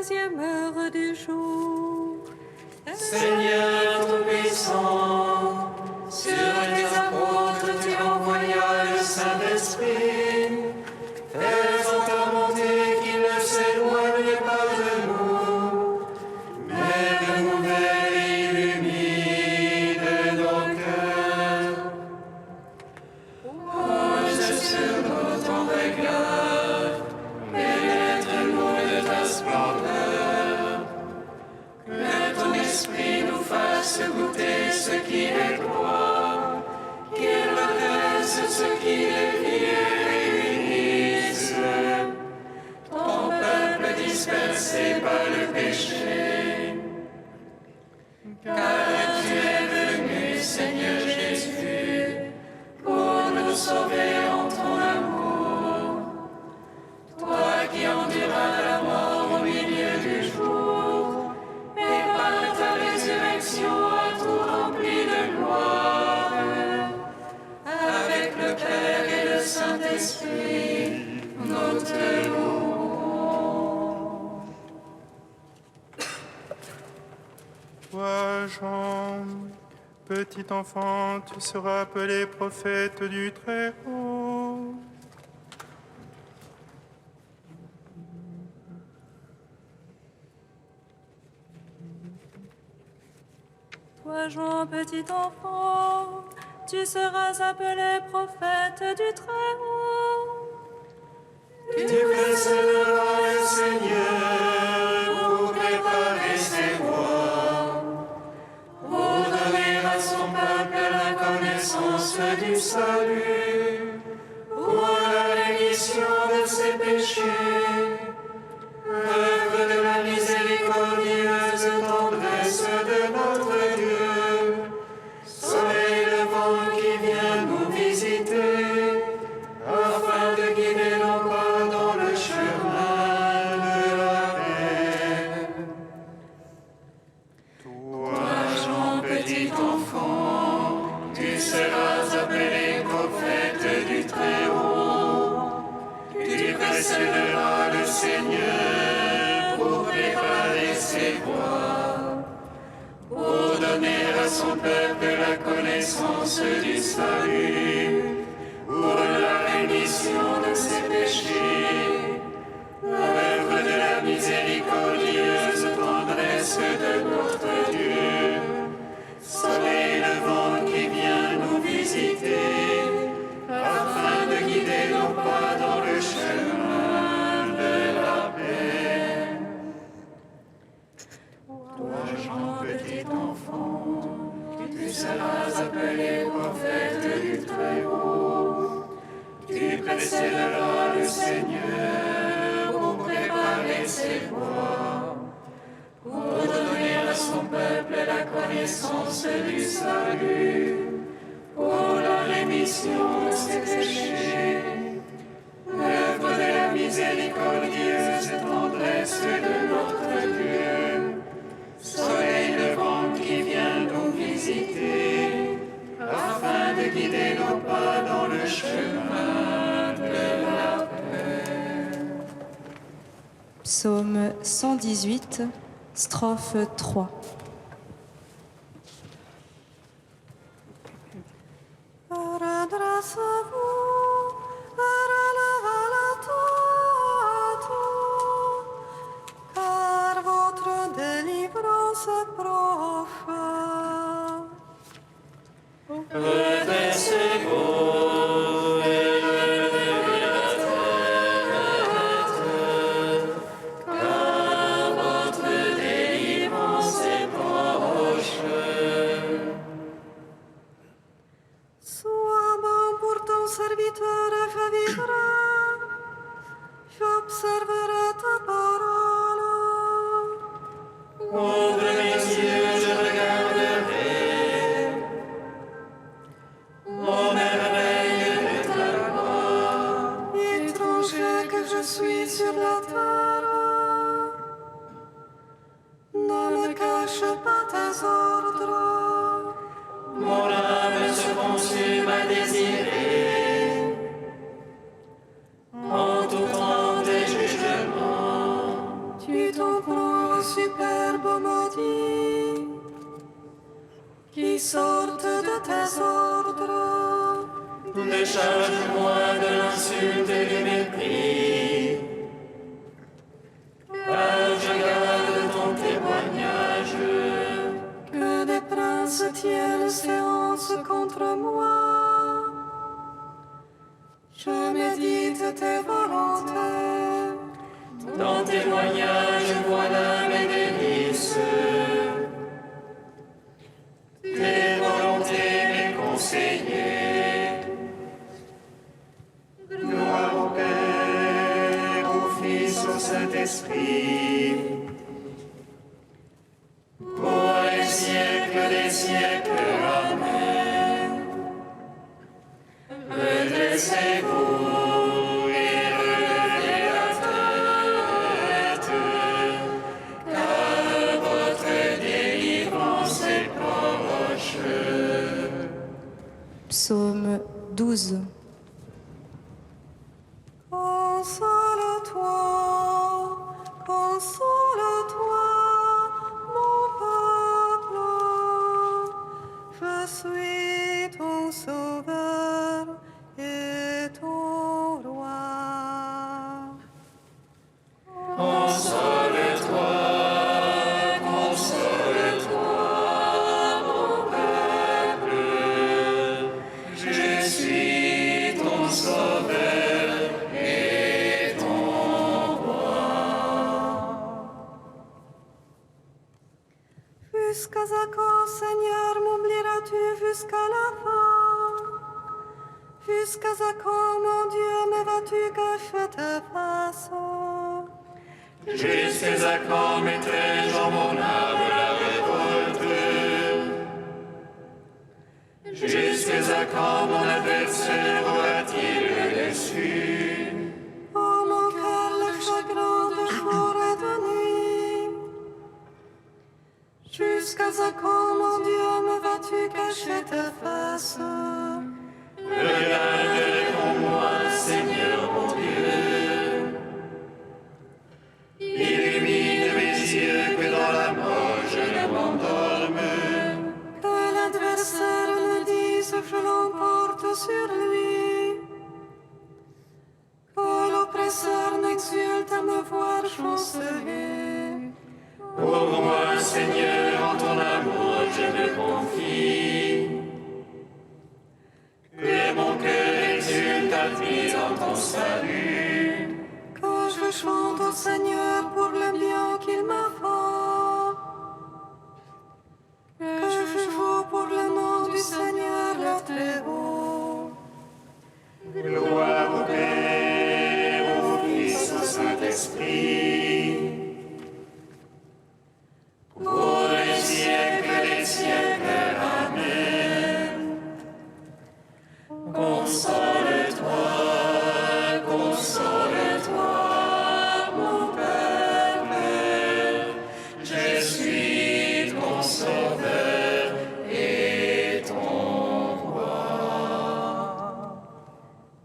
troisième heure du jour. Seigneur Tout-Puissant, sur tes apôtres tu envoyas le Saint-Esprit, faisant ta volonté qu'il ne s'éloigne pas de nous, mais renouvelle et illumine nos cœurs. Pose sur nous ton regard, pénètre-nous de ta splendeur, que ton esprit nous fasse goûter ce qui est toi, qu'il redresse ce qui dévie et réunisse ton peuple dispersé par le péché. Car tu es venu, Seigneur Jésus, pour nous sauver en ton amour. Toi qui enduras la mort au milieu du jour, et par ta résurrection as tout rempli de gloire. Avec le Père et le Saint-Esprit, nous te louons. Toi, Jean, petit enfant, tu seras appelé prophète du Très-Haut. Toi, Jean, petit enfant, tu seras appelé prophète du Très-Haut. Tu précéderas le Seigneur pour préparer ses voies, pour donner à son peuple la connaissance du salut, pour la rémission de ses péchés, œuvre de la miséricordieuse tendresse de notre Dieu, soleil levant qui vient nous visiter, afin de guider nos pas dans le chemin de la paix. Toi, Jean, petit enfant, tu seras appelé prophète du Très-Haut. Tu précéderas le Seigneur pour préparer ses voies, pour donner à son peuple la connaissance du salut, pour la rémission de ses péchés, œuvre de la miséricordieuse tendresse de notre Dieu, soleil levant qui vient nous visiter, afin de guider nos pas dans le chemin de la paix. Toi, Jean, petit enfant, tu seras appelé prophète du Très-Haut. Tu précéderas le Seigneur pour préparer ses voies, pour donner à son peuple la connaissance du salut, pour la rémission de ses péchés, œuvre de la miséricordieuse tendresse de notre Dieu, soleil levant qui vient nous visiter, afin de guider nos pas dans le chemin de la paix. Psaume 118, strophe 3. Car votre délivrance approche. Redressez-vous et levez la tête, car votre délivrance est proche. Sois bon pour ton serviteur, je vivrai, j'observerai ta parole. Ouvre mes yeux, je regarderai aux merveilles de ta loi. Étranger que je suis sur la terre, ne me cache pas tes ordres. Mon âme se consume à désirer en tout temps tes jugements. Tu t'en prends sortent de tes ordres. Décharge-moi de l'insulte et du mépris, car je garde ton témoignage. Que des princes tiennent séance contre moi. Je médite tes volontés. Ton témoignage, voilà mes délices. Tes volontés, mes conseillers. Gloire au Père, au Fils, au Saint-Esprit, pour les siècles des siècles. Amen. Redressez-vous et relevez la tête, car votre délivrance est proche. Psaume 12. Console-toi, console-toi, mon peuple. Je suis ton sauveur et ton roi. Console-toi, console-toi, mon peuple. Je suis ton sauveur et ton roi. Jusqu'à quand, Seigneur, m'oublieras-tu jusqu'à la fin? Jusqu'à quand, mon Dieu, me vas-tu cacher ta face? Jusqu'à quand mettrai-je en mon âme la révolte? Jusqu'à quand mon adversaire aura-t-il le dessus? Oh, mon cœur, le chagrin de jour et de nuit. Jusqu'à quand, mon Dieu, me vas-tu cacher ta face? Regarde en moi, Seigneur mon Dieu. Illumine mes yeux que dans la mort je ne m'endorme. Que l'adversaire me dise, je l'emporte sur lui. Que l'oppresseur n'exulte à me voir chanceler. Pour moi, Seigneur, en ton amour je me confie. Que mon cœur exulte à lui dans ton salut. Que je chante au Seigneur pour le bien qu'il m'a fait. Que je joue pour le nom du Seigneur le Très-Haut. Gloire au Père, au Fils, au Saint-Esprit, pour les siècles des siècles. Amen. Console-toi, console-toi, mon peuple. Je suis ton sauveur et ton roi.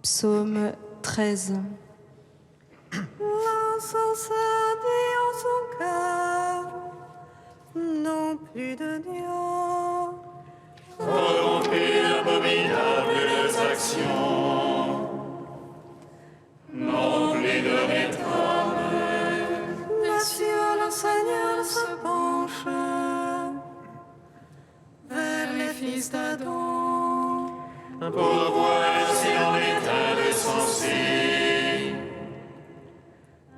Psaume 13. L'insensé dit en son cœur, non plus de Dieu. Corrompus d'abominables actions, non plus de réforme. Des cieux, le Seigneur se penche vers les fils d'Adam. Pour voir si l'on est insensé,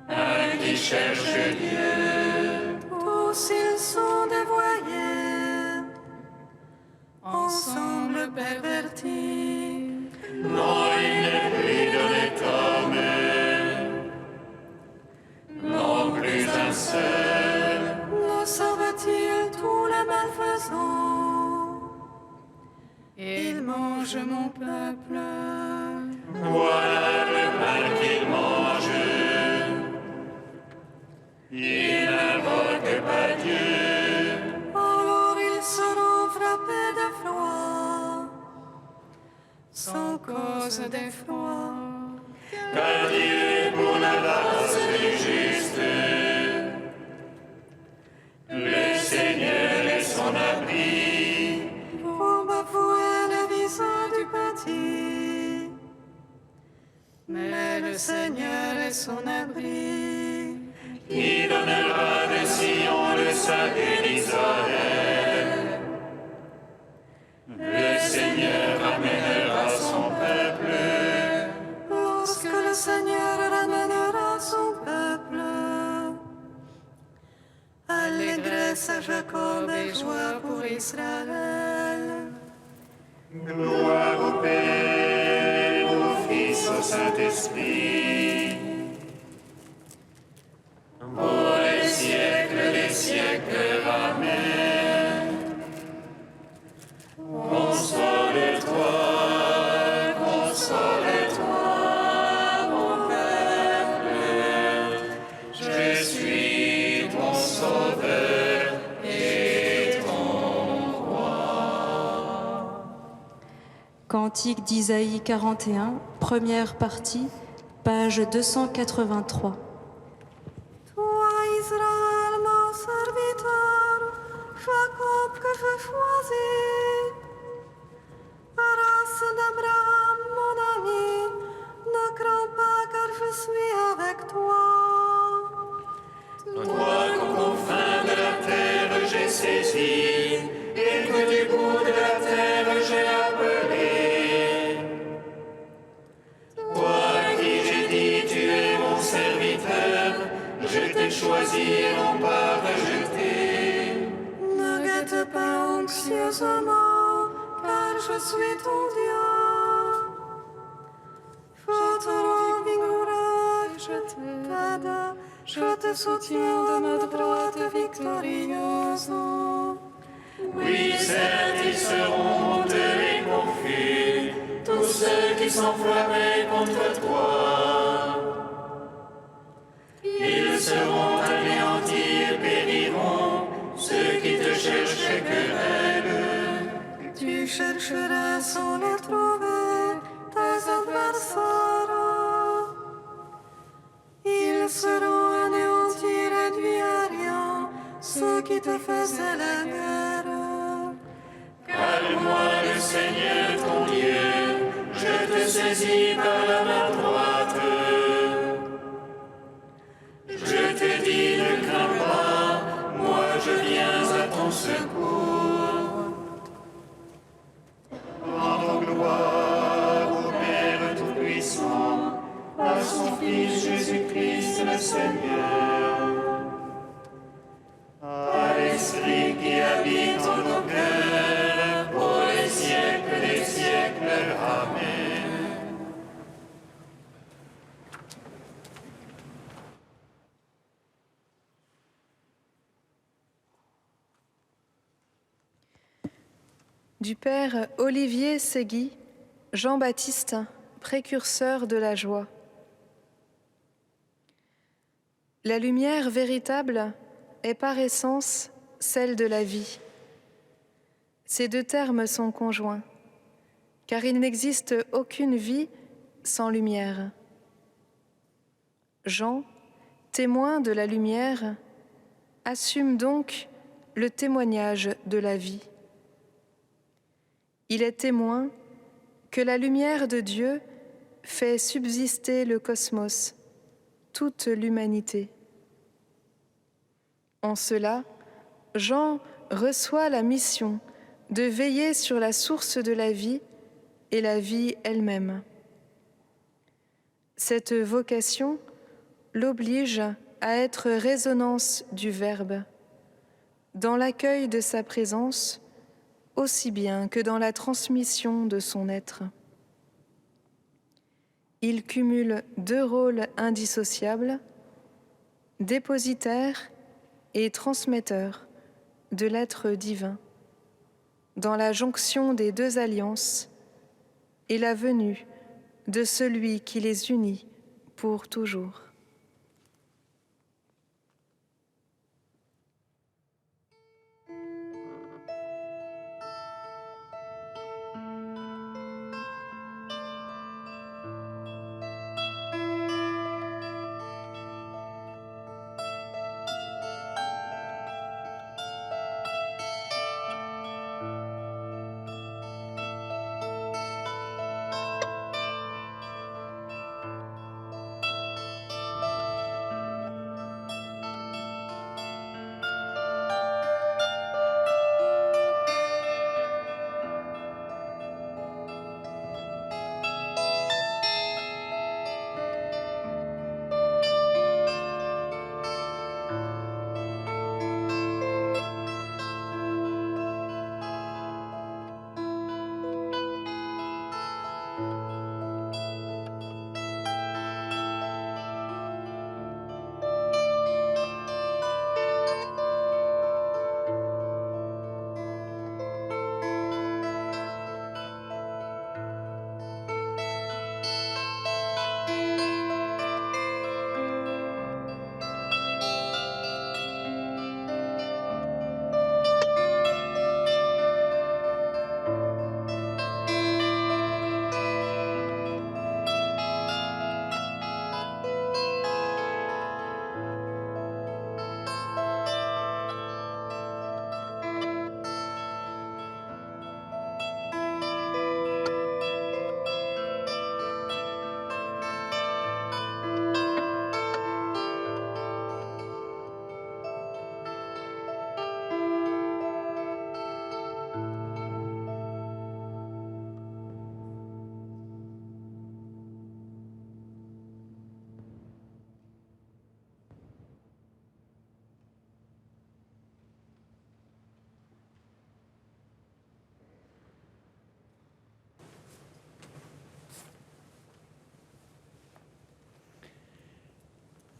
un qui cherche Dieu. Tous ils sont dévoyés, ensemble pervertis. Non, il n'est plus d'honnête homme, non plus un seul. Ne savent-ils tous les malfaisants? Ils mangent mon peuple. Voilà le mal qu'il mange. Il n'invoque pas Dieu. Alors ils seront frappés d'effroi, sans cause d'effroi. Car Dieu pour la race des justes, le Seigneur est son abri. Mais le Seigneur est son abri. Il donnera de Sion le salut d'Israël. Le Seigneur ramènera son peuple. Lorsque le Seigneur ramènera son peuple, allégresse à Jacob et joie pour Israël. Gloire au Père, au Fils, au Saint-Esprit. Pour les siècles des siècles, Amen. Console-toi, mon peuple. Je suis ton sauveur et ton roi. Cantique d'Isaïe 41, première partie, page 283. Toi, Israël, mon serviteur, Jacob que je choisis, race d'Abraham, mon ami, ne crains pas car je suis avec toi. Toi qu'aux confins de la terre j'ai saisi, et que du bout de la terre j'ai appelé. Toi à qui j'ai dit tu es mon serviteur, je t'ai choisi et non pas rejeté. Ne guette pas anxieusement, car je suis ton Dieu. Je te rends vigoureux, je t'aide, je te soutiens de ma droite victorieuse. Oui, certes, ils seront honteux et confus, tous ceux qui s'enflammaient contre toi. Ils seront anéantis et périront, ceux qui te cherchent querelle. Tu chercheras sans les trouver, tes adversaires. Ils seront anéantis, réduits à rien, ceux qui te faisaient la guerre. Calme-moi le Seigneur ton Dieu, je te saisis par la main droite. Je te dis ne crains pas, moi je viens à ton secours. Rendons gloire au Père Tout-Puissant, à son Fils Jésus-Christ le Seigneur, à l'Esprit qui habite en nos cœurs, pour les siècles des siècles. Amen. Du Père Olivier Ségui, Jean-Baptiste, précurseur de la joie. La lumière véritable est par essence celle de la vie. Ces deux termes sont conjoints, car il n'existe aucune vie sans lumière. Jean, témoin de la lumière, assume donc le témoignage de la vie. Il est témoin que la lumière de Dieu fait subsister le cosmos, toute l'humanité. En cela, Jean reçoit la mission de veiller sur la source de la vie et la vie elle-même. Cette vocation l'oblige à être résonance du Verbe, dans l'accueil de sa présence, aussi bien que dans la transmission de son être. Il cumule deux rôles indissociables, dépositaire et transmetteur de l'être divin, dans la jonction des deux alliances et la venue de celui qui les unit pour toujours.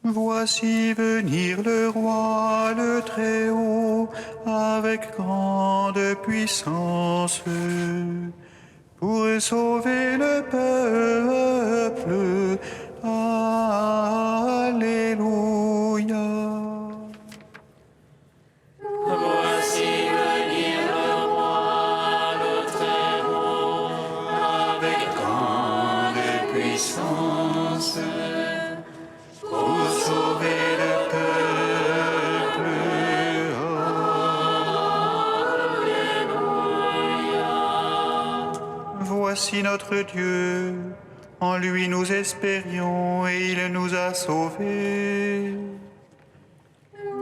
Voici venir le roi, le Très-Haut, avec grande puissance, pour sauver le peuple. Alléluia. Voici venir le roi, le Très-Haut, avec grande puissance, pour sauver le peuple. Alléluia. Voici notre Dieu, en lui nous espérions et il nous a sauvés.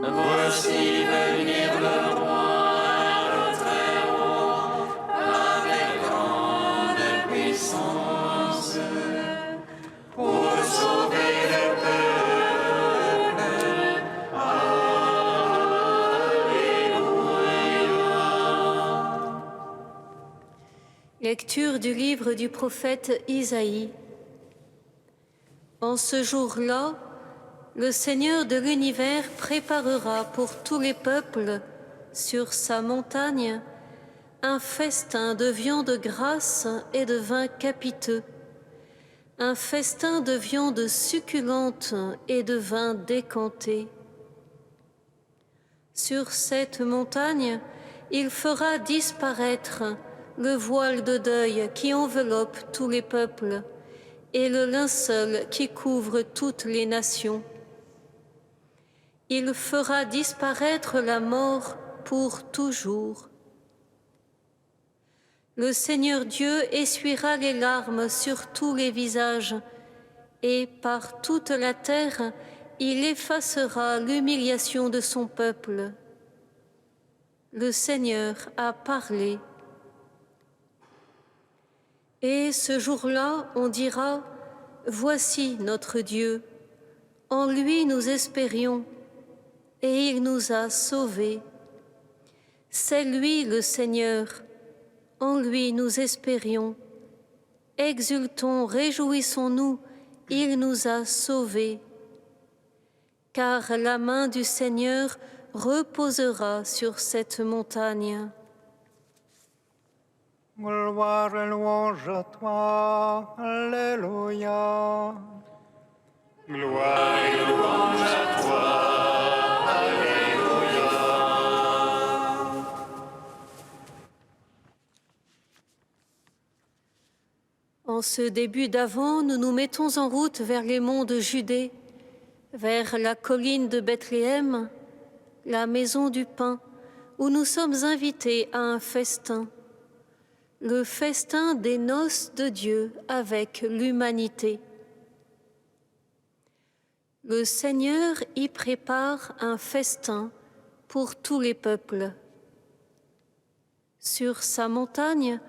Voici venir le roi, le Très-Haut, avec grande puissance, pour sauver le peuple. Alléluia. Lecture du livre du prophète Isaïe. En ce jour-là, le Seigneur de l'univers préparera pour tous les peuples, sur sa montagne, un festin de viande grasse et de vin capiteux, un festin de viande succulente et de vin décanté. Sur cette montagne, il fera disparaître le voile de deuil qui enveloppe tous les peuples et le linceul qui couvre toutes les nations. Il fera disparaître la mort pour toujours. Le Seigneur Dieu essuiera les larmes sur tous les visages, et par toute la terre, il effacera l'humiliation de son peuple. Le Seigneur a parlé. Et ce jour-là, on dira, « Voici notre Dieu, en lui nous espérions, et il nous a sauvés. C'est lui le Seigneur, en lui nous espérions. Exultons, réjouissons-nous, il nous a sauvés. Car la main du Seigneur reposera sur cette montagne. » Gloire et louange à toi, Alléluia. Gloire et louange à toi, Alléluia. En ce début d'Avent, nous nous mettons en route vers les monts de Judée, vers la colline de Bethléem, la maison du pain, où nous sommes invités à un festin. Le festin des noces de Dieu avec l'humanité. Le Seigneur y prépare un festin pour tous les peuples. Sur sa montagne,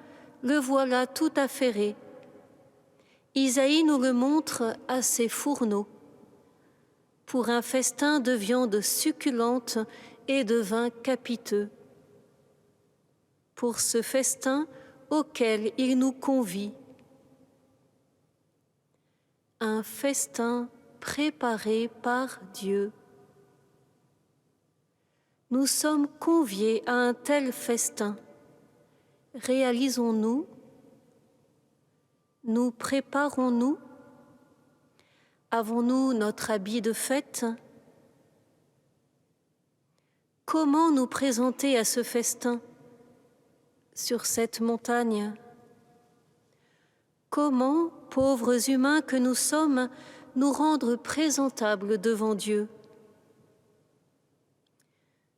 le voilà tout affairé. Isaïe nous le montre à ses fourneaux, pour un festin de viande succulente et de vin capiteux. Pour ce festin, auquel il nous convie. Un festin préparé par Dieu. Nous sommes conviés à un tel festin. Réalisons-nous? Nous préparons-nous? Avons-nous notre habit de fête? Comment nous présenter à ce festin? Sur cette montagne. Comment, pauvres humains que nous sommes, nous rendre présentables devant Dieu?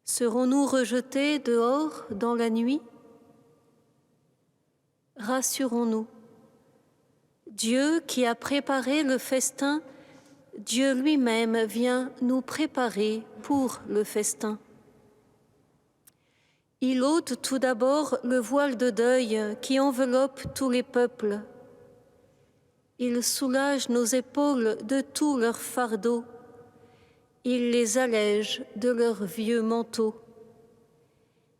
Serons-nous rejetés dehors dans la nuit? Rassurons-nous. Dieu qui a préparé le festin, Dieu lui-même vient nous préparer pour le festin. Il ôte tout d'abord le voile de deuil qui enveloppe tous les peuples. Il soulage nos épaules de tout leur fardeau. Il les allège de leurs vieux manteaux.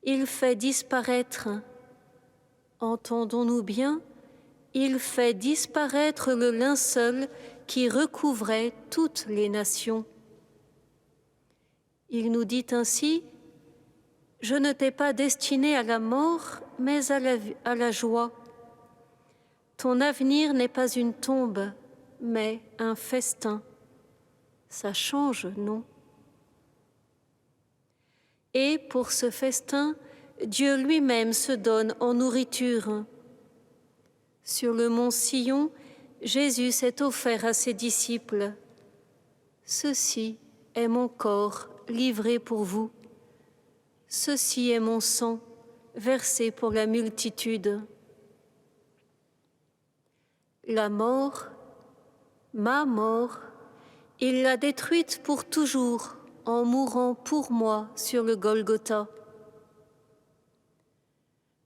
Il fait disparaître, entendons-nous bien, il fait disparaître le linceul qui recouvrait toutes les nations. Il nous dit ainsi, « Je ne t'ai pas destiné à la mort, mais à la joie. Ton avenir n'est pas une tombe, mais un festin. » Ça change, non? Et pour ce festin, Dieu lui-même se donne en nourriture. Sur le mont Sion, Jésus s'est offert à ses disciples. « Ceci est mon corps livré pour vous. Ceci est mon sang versé pour la multitude. » La mort, ma mort, il l'a détruite pour toujours en mourant pour moi sur le Golgotha.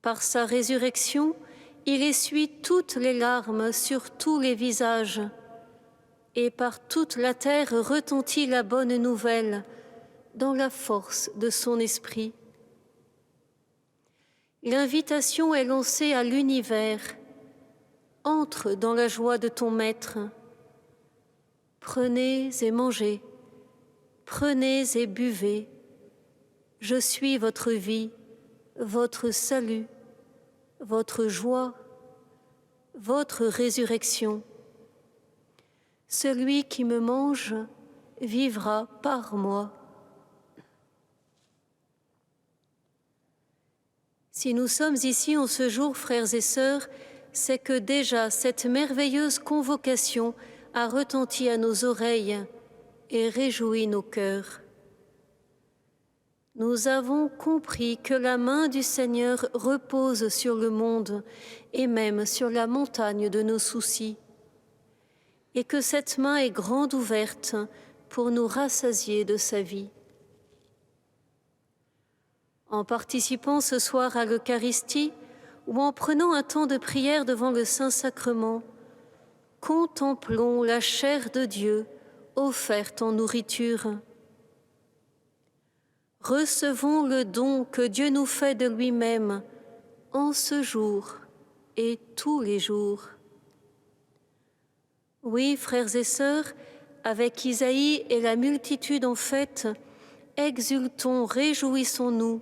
Par sa résurrection, il essuie toutes les larmes sur tous les visages, et par toute la terre retentit la bonne nouvelle dans la force de son esprit. L'invitation est lancée à l'univers. Entre dans la joie de ton Maître. Prenez et mangez, prenez et buvez. Je suis votre vie, votre salut, votre joie, votre résurrection. Celui qui me mange vivra par moi. Si nous sommes ici en ce jour, frères et sœurs, c'est que déjà cette merveilleuse convocation a retenti à nos oreilles et réjoui nos cœurs. Nous avons compris que la main du Seigneur repose sur le monde et même sur la montagne de nos soucis, et que cette main est grande ouverte pour nous rassasier de sa vie. En participant ce soir à l'Eucharistie, ou en prenant un temps de prière devant le Saint-Sacrement, contemplons la chair de Dieu offerte en nourriture. Recevons le don que Dieu nous fait de lui-même en ce jour et tous les jours. Oui, frères et sœurs, avec Isaïe et la multitude en fête, exultons, réjouissons-nous.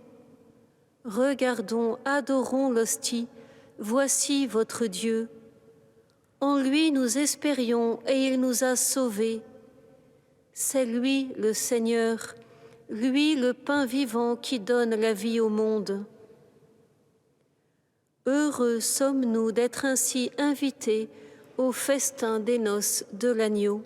Regardons, adorons l'hostie, voici votre Dieu. En lui nous espérions et il nous a sauvés. C'est lui le Seigneur, lui le pain vivant qui donne la vie au monde. Heureux sommes-nous d'être ainsi invités au festin des noces de l'agneau.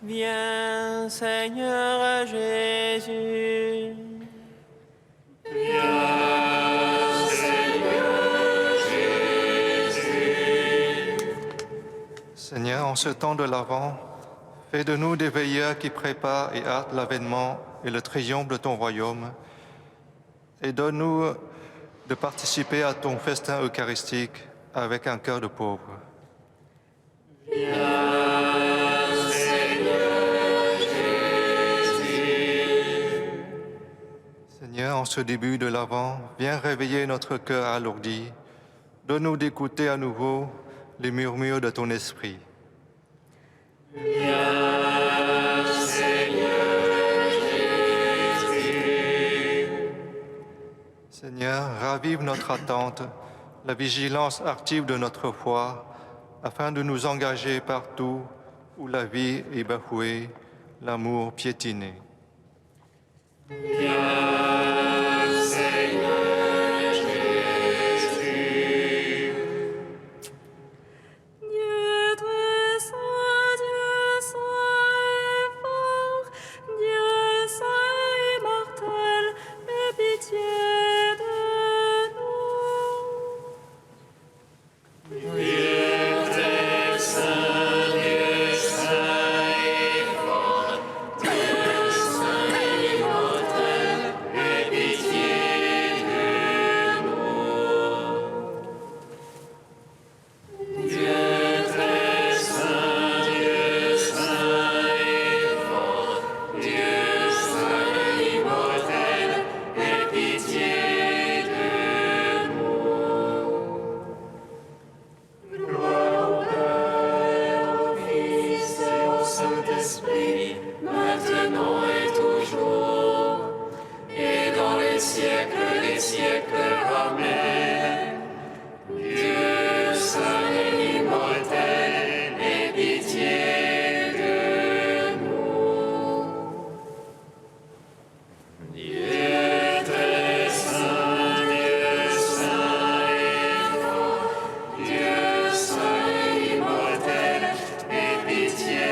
Viens, Seigneur Jésus. Seigneur, en ce temps de l'Avent, fais de nous des veilleurs qui préparent et hâtent l'avènement et le triomphe de ton royaume, et donne-nous de participer à ton festin eucharistique avec un cœur de pauvre. Seigneur, en ce début de l'Avent, viens réveiller notre cœur alourdi. Donne-nous d'écouter à nouveau les murmures de ton esprit. Seigneur, ravive notre attente, la vigilance active de notre foi, afin de nous engager partout où la vie est bafouée, l'amour piétiné. Dieu très saint, Dieu saint et fort, Dieu saint et immortel, aie pitié de nous. Saint-Esprit, maintenant et toujours, et dans les siècles des siècles. Amen. Dieu saint et immortel, aie pitié de nous. Dieu très saint, Dieu saint et fort, Dieu saint et immortel, aie pitié.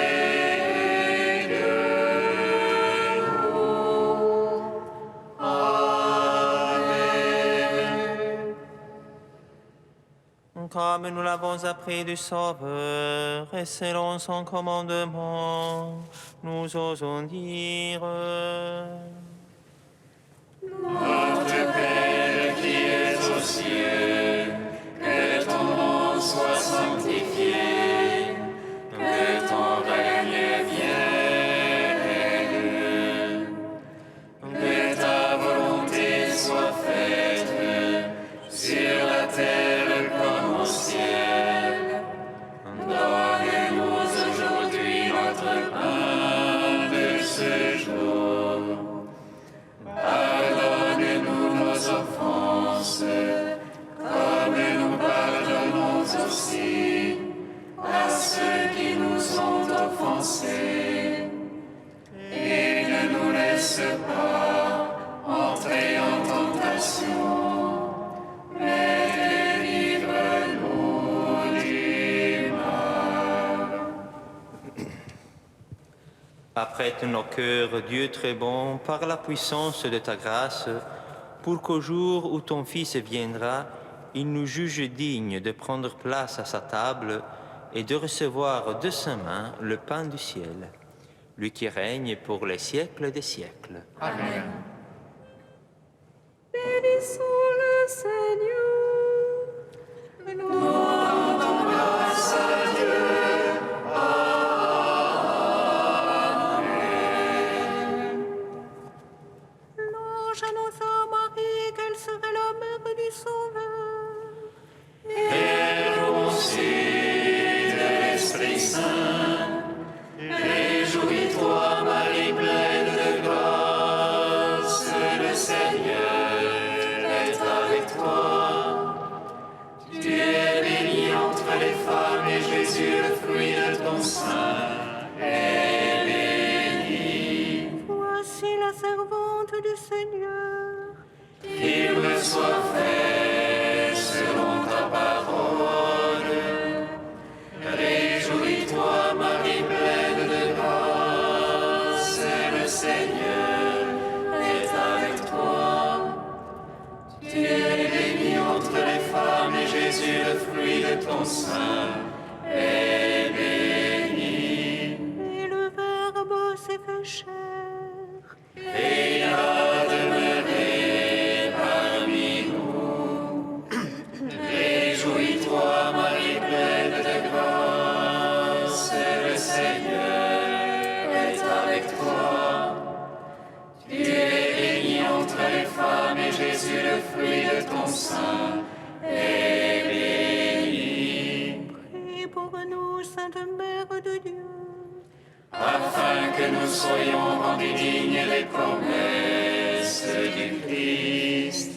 Comme nous l'avons appris du Sauveur, et selon son commandement, nous osons dire: Notre Père qui es aux cieux, que ton nom soit sanctifié, que ton règne vienne, que ta volonté soit faite sur la terre comme au ciel. Donne-nous aujourd'hui notre pain de ce jour. Pardonne-nous nos offenses, comme nous pardonnons aussi à ceux qui nous ont offensés. Et ne nous laisse pas entrer en tentation, mais délivre-nous du mal. Apprête nos cœurs, Dieu très bon, par la puissance de ta grâce, pour qu'au jour où ton Fils viendra, il nous juge dignes de prendre place à sa table et de recevoir de sa main le pain du ciel, lui qui règne pour les siècles des siècles. Amen. Bénissons le Seigneur. Nous rendons grâce à Dieu. L'ange annonça à Marie qu'elle serait la mère du Sauveur. Et aussi de l'Esprit Saint, réjouis-toi, Marie pleine de grâce, le Seigneur est avec toi. Tu es bénie entre les femmes et Jésus, le fruit de ton sein, est béni. Voici la servante du Seigneur. Qu'il me soit fait selon ta parole. Réjouis-toi, Marie pleine de grâce. Seigneur est avec toi. Tu es bénie entre les femmes et Jésus, le fruit de ton sein, est béni. Et le Verbe s'est fait chair. Et il a demeuré parmi nous. Réjouis-toi, Marie pleine de grâce, le Seigneur est avec toi. Tu es bénie entre les femmes et Jésus, le fruit de ton sein, est béni. Prie pour nous, Sainte Mère de Dieu, Afin que nous soyons rendus dignes des promesses du Christ.